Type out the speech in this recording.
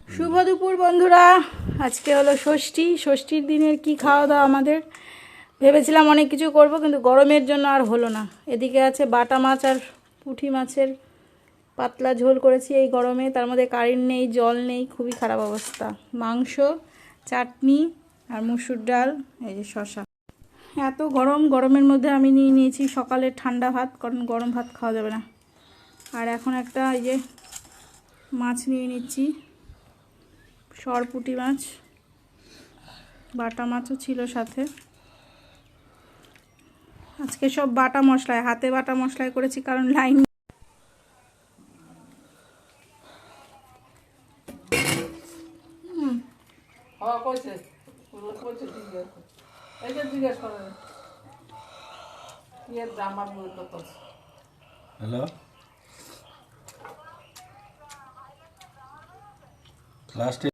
শুভ দুপুর বন্ধুরা। আজকে হলো ষষ্ঠী। ষষ্ঠীর দিনের কি খাওয়া দাওয়া আমাদের, ভেবেছিলাম অনেক কিছু করব, কিন্তু গরমের জন্য আর হলো না। এদিকে আছে বাটা মাছ আর পুঁটি মাছের পাতলা ঝোল করেছি এই গরমে, তার মধ্যে কারেন্ট নেই, জল নেই, খুবই খারাপ অবস্থা। মাংস, চাটনি আর মুসুর ডাল, এই যে শশা। এত গরম, গরমের মধ্যে আমি নিয়ে নিয়েছি সকালে ঠান্ডা ভাত, কারণ গরম ভাত খাওয়া যাবে না। আর এখন একটা এই যে মাছ নিয়ে নিচ্ছি, সরপুঁটি মাছ, বাটা মাছও ছিল সাথে। আজকে সব বাটা মশলায়, হাতে বাটা মশলায় করেছি, কারণ লাইন। হ্যালো, লাস্টে